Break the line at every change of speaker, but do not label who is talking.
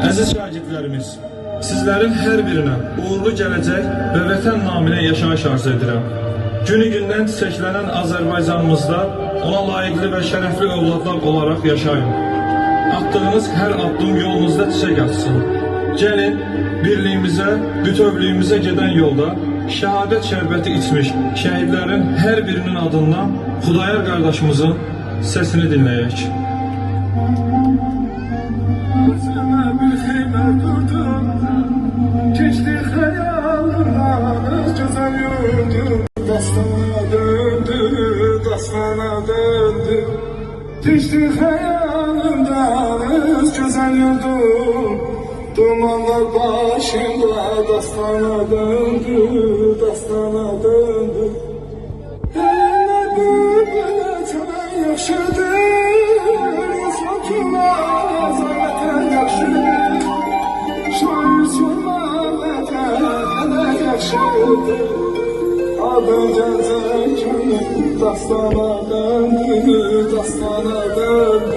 Əziz şagirdlərimiz, sizlərin hər birinə uğurlu gələcək və vətən naminə yaşayış arzu edirəm. Günü-gündən çiçəklənən Azərbaycanımızda ona layiqli və şərəfli övladlar olaraq yaşayın. Attığınız hər addım yolunuzda çiçək açsın. Gəlin, birliyimizə, bütövlüyümüzə gedən yolda şəhadət şərbəti içmiş şəhidlərin hər birinin adından Xudayar qardaşımızın səsini dinləyək.
Sana bir xeymə qurdum, keçdi xəyalımdan, öz gözəl yurdum. Dastana döndü, dastana döndü, keçdi xəyalımdan, öz gözəl yurdum. Dumanlar başımda, dastana döndü, dastana döndü. Eline bülbülə çənən yaşadı, yazma zahmeten yaşadı. Şair sormadan yaşadı. Adım gəncə günü, dastana döndü, dastana döndü.